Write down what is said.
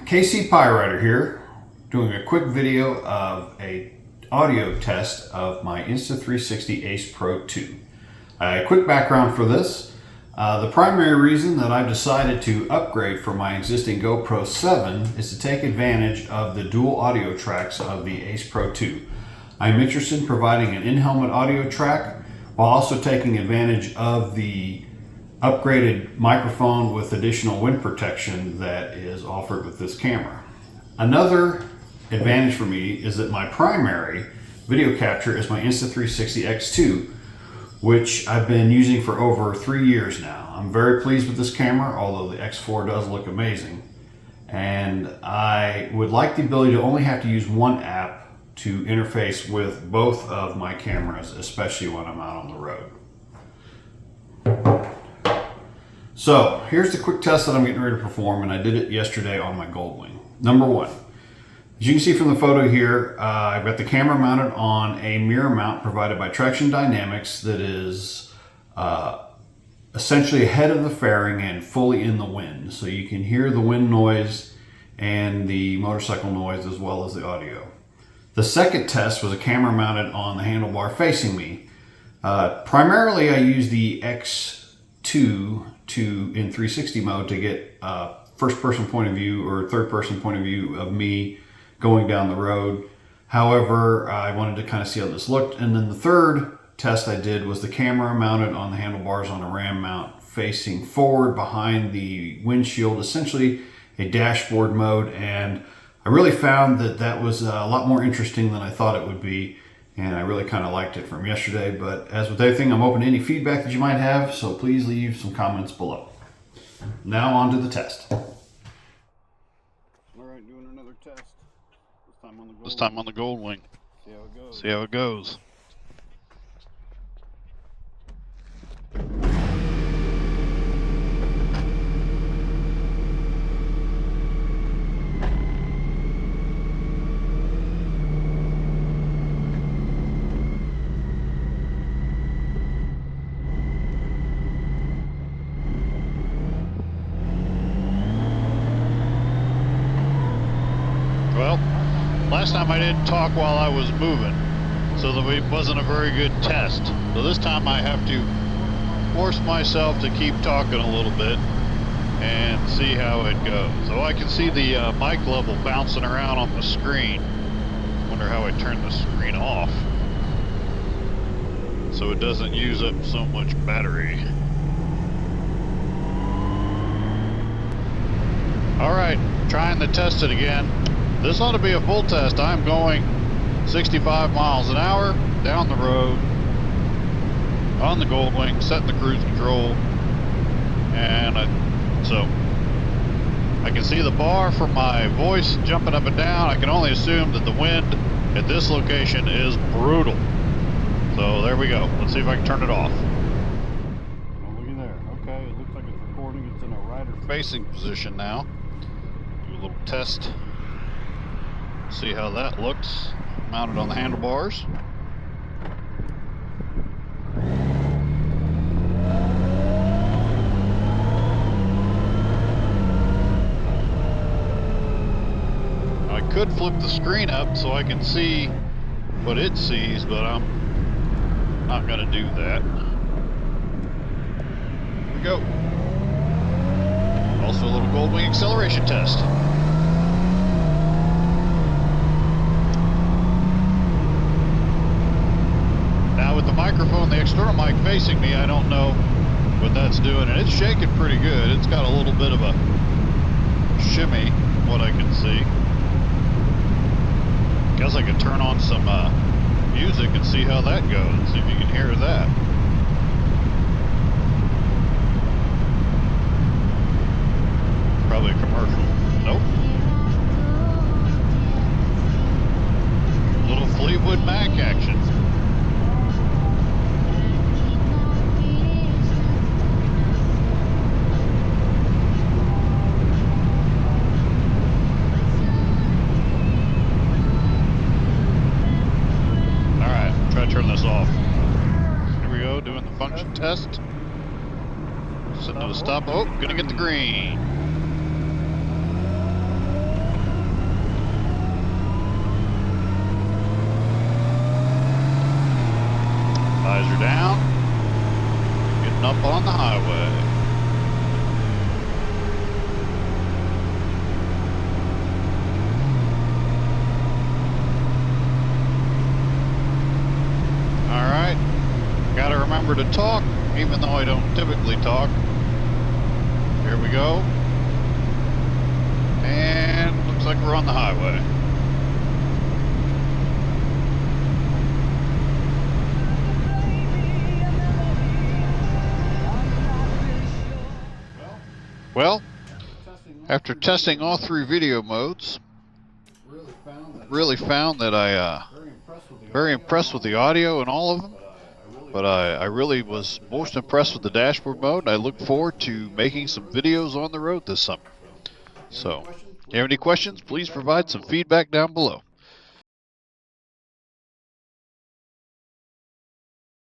Kcpierider here, doing a quick video of a audio test of my Insta360 AcePro2. A quick background for this. The primary reason that I've decided to upgrade from my existing GoPro 7 is to take advantage of the dual audio tracks of the AcePro2. I'm interested in providing an in-helmet audio track while also taking advantage of the upgraded microphone with additional wind protection that is offered with this camera. Another advantage for me is that my primary video capture is my Insta360 X2, which I've been using for over 3 years now. I'm very pleased with this camera, although the X4 does look amazing. And I would like the ability to only have to use one app to interface with both of my cameras, especially when I'm out on the road. So here's the quick test that I'm getting ready to perform, and I did it yesterday on my Goldwing. Number one, as you can see from the photo here, I've got the camera mounted on a mirror mount provided by Traction Dynamics that is essentially ahead of the fairing and fully in the wind. So you can hear the wind noise and the motorcycle noise as well as the audio. The second test was a camera mounted on the handlebar facing me. Primarily I use the X2 in 360 mode to get first person point of view or third person point of view of me going down the road. However, I wanted to kind of see how this looked. And then the third test I did was the camera mounted on the handlebars on a ram mount facing forward behind the windshield, essentially a dashboard mode. And I really found that that was a lot more interesting than I thought it would be. And I really kind of liked it from yesterday. But as with everything, I'm open to any feedback that you might have, so please leave some comments below. Now on to the test. All right, doing another test. This time on the Goldwing. See how it goes. Well, last time I didn't talk while I was moving, so that it wasn't a very good test. So this time I have to force myself to keep talking a little bit and see how it goes. So I can see the mic level bouncing around on the screen. Wonder how I turn the screen off so it doesn't use up so much battery. Alright, trying to test it again. This ought to be a full test. I'm going 65 miles an hour down the road on the Goldwing, setting the cruise control, and so I can see the bar for my voice jumping up and down. I can only assume that the wind at this location is brutal. So there we go. Let's see if I can turn it off. Oh, looky there. Okay, it looks like it's recording. It's in a rider facing position now. Do a little test. See how that looks mounted on the handlebars. I could flip the screen up so I can see what it sees, but I'm not going to do that. Here we go. Also a little Goldwing acceleration test. With the microphone, the external mic facing me, I don't know what that's doing, and it's shaking pretty good. It's got a little bit of a shimmy, what I can see. Guess I could turn on some music and see how that goes, see if you can hear that. Probably a commercial. Nope. A little Fleetwood Mac action. Turn this off. Here we go, doing the function test. Sitting to a stop. Oh, gonna get the green. Visor down. Getting up on the highway. Alright. Gotta remember to talk, even though I don't typically talk. Here we go. And looks like we're on the highway. Well, after testing all 3 video modes, really found that I very impressed with the audio in all of them. But I really was most impressed with the dashboard mode. I look forward to making some videos on the road this summer. So, if you have any questions, please provide some feedback down below.